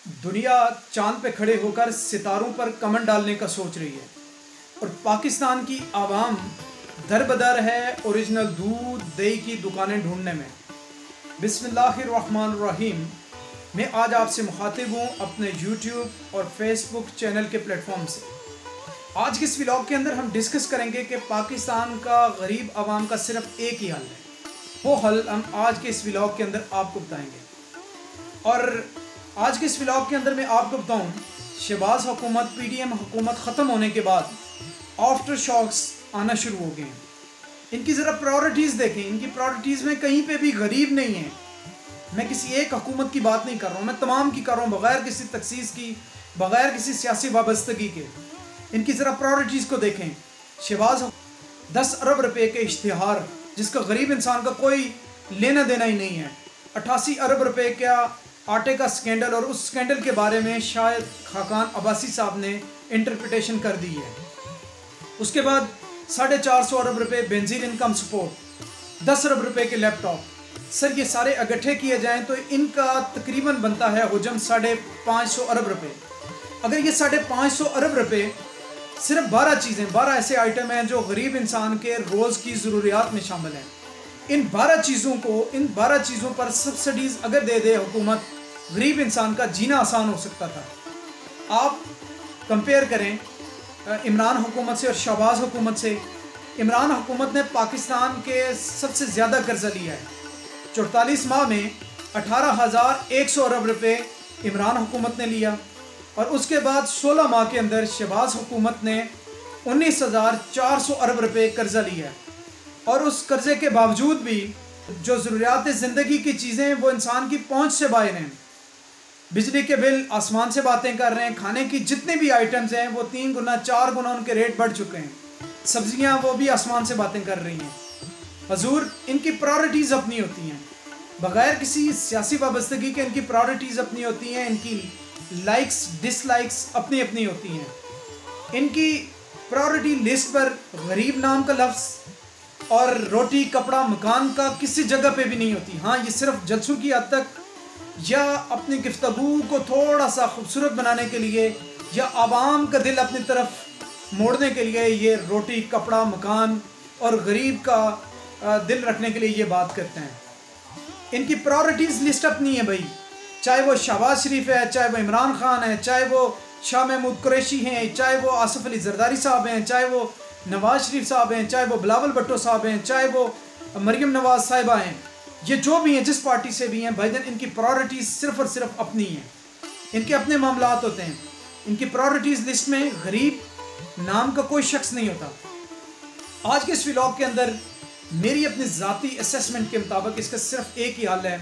दुनिया चांद पे खड़े होकर सितारों पर कमर डालने का सोच रही है और पाकिस्तान की आवाम दरबदर है ओरिजिनल दूध दही की दुकानें ढूंढने में। बिस्मिल्लाहिर्रहमानिर्रहीम। मैं आज आपसे मुखातिब हूँ अपने YouTube और Facebook चैनल के प्लेटफॉर्म से। आज के इस व्लॉग के अंदर हम डिस्कस करेंगे कि पाकिस्तान का गरीब आवाम का सिर्फ एक ही हल है। वो हल हम आज के इस व्लॉग के अंदर आपको बताएंगे। और आज के इस व्लॉग के अंदर मैं आपको बताऊं, शहबाज हुकूमत PDM हुकूमत ख़त्म होने के बाद आफ्टर शॉक्स आना शुरू हो गए हैं। इनकी ज़रा प्रायोरिटीज़ देखें, इनकी प्रायोरिटीज़ में कहीं पे भी गरीब नहीं है। मैं किसी एक हुकूमत की बात नहीं कर रहा हूँ, मैं तमाम की कर रहा हूँ, बग़ैर किसी तखसीस की, बग़ैर किसी सियासी वाबस्तगी के। इनकी ज़रा प्रायोरिटीज़ को देखें। शहबाज 10 अरब रुपये के इश्तिहार जिसका गरीब इंसान का कोई लेना देना ही नहीं है। 88 अरब रुपये का आटे का स्कैंडल, और उस स्कैंडल के बारे में शायद खाकान अब्बासी साहब ने इंटरप्रिटेशन कर दी है। उसके बाद 450 अरब रुपये बेंजीन इनकम सपोर्ट, 10 अरब रुपये के लैपटॉप। सर ये सारे इकट्ठे किए जाएं तो इनका तकरीबन बनता है हुजम 550 अरब रुपये। अगर ये 550 अरब रुपये सिर्फ 12 चीज़ें, 12 ऐसे आइटम हैं जो गरीब इंसान के रोज़ की ज़रूरियात में शामिल हैं, इन 12 चीज़ों पर सब्सिडीज़ अगर दे दे हुकूमत, गरीब इंसान का जीना आसान हो सकता था। आप कंपेयर करें इमरान हुकूमत से और शहबाज हुकूमत से। इमरान हुकूमत ने पाकिस्तान के सबसे ज़्यादा कर्जा लिया है। 44 माह में 18,100 अरब रुपये इमरान हुकूमत ने लिया, और उसके बाद 16 माह के अंदर शहबाज हुकूमत ने 19,400 अरब रुपये कर्जा लिया है। और उस कर्जे के बावजूद भी जो ज़रूरियात ज़िंदगी की चीज़ें वो इंसान की पहुंच से बाहर हैं। बिजली के बिल आसमान से बातें कर रहे हैं, खाने की जितने भी आइटम्स हैं वो 3 गुना 4 गुना उनके रेट बढ़ चुके हैं। सब्जियां वो भी आसमान से बातें कर रही हैं। हजूर, इनकी प्रायोरिटीज़ अपनी होती हैं, बग़ैर किसी सियासी वाबस्तगी के इनकी प्रायोरिटीज़ अपनी होती हैं। इनकी लाइक्स डिसलाइक्स अपनी अपनी होती हैं। इनकी प्रायोरिटी लिस्ट पर गरीब नाम का लफ्ज़ और रोटी कपड़ा मकान का किसी जगह पे भी नहीं होती। हाँ, ये सिर्फ जलसों की हद तक या अपनी गुफ्तगू को थोड़ा सा खूबसूरत बनाने के लिए या आवाम का दिल अपनी तरफ मोड़ने के लिए ये रोटी कपड़ा मकान और गरीब का दिल रखने के लिए ये बात करते हैं। इनकी प्रायोरिटीज़ लिस्ट अपनी है भाई, चाहे वो शहबाज शरीफ है, चाहे वो इमरान खान है, चाहे वो शाह महमूद कुरैशी हैं, चाहे वो आसिफ अली जरदारी साहब हैं, चाहे वो नवाज शरीफ साहब हैं, चाहे वो बिलावल भुट्टो साहब हैं, चाहे वो मरियम नवाज साहिबा हैं। ये जो भी हैं, जिस पार्टी से भी हैं भाईजान, इनकी प्रायोरिटीज़ सिर्फ और सिर्फ अपनी हैं। इनके अपने मामलात होते हैं। इनकी प्रायोरिटीज़ लिस्ट में गरीब नाम का कोई शख्स नहीं होता। आज के इस व्लॉग के अंदर मेरी अपनी ज़ाती असेसमेंट के मुताबिक इसका सिर्फ एक ही हल है।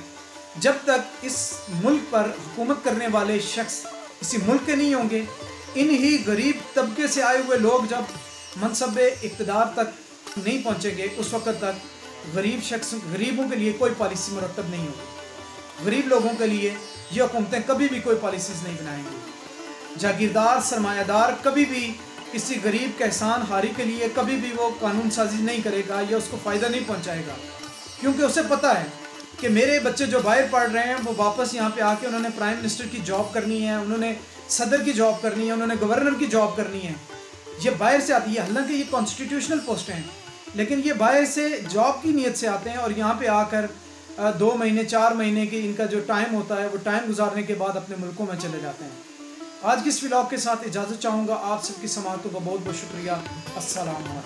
जब तक इस मुल्क पर हुकूमत करने वाले शख्स किसी मुल्क के नहीं होंगे, इन्हीं गरीब तबके से आए हुए लोग जब मनसब इक़्तिदार तक नहीं पहुँचेंगे, उस वक़्त तक गरीबों के लिए कोई पॉलिसी मुरतब नहीं होगी। गरीब लोगों के लिए ये हुकूमतें कभी भी कोई पॉलिसीज़ नहीं बनाएंगी। जागीरदार सरमायादार कभी भी किसी गरीब के एहसान हारी के लिए कभी भी वो कानून साजी नहीं करेगा या उसको फ़ायदा नहीं पहुंचाएगा, क्योंकि उसे पता है कि मेरे बच्चे जो बाहर पढ़ रहे हैं वो वापस यहाँ पे आके उन्होंने प्राइम मिनिस्टर की जॉब करनी है, उन्होंने सदर की जॉब करनी है, उन्होंने गवर्नर की जॉब करनी है। ये बाहर से आती है, हालांकि ये कॉन्स्टिट्यूशनल पोस्टें हैं, लेकिन ये बाहर से जॉब की नीयत से आते हैं और यहाँ पे आकर 2 महीने 4 महीने की इनका जो टाइम होता है वो टाइम गुजारने के बाद अपने मुल्कों में चले जाते हैं। आज की इस व्लॉग के साथ इजाज़त चाहूँगा। आप सबकी समाअतों का बहुत बहुत शुक्रिया। अस्सलाम वालेकुम।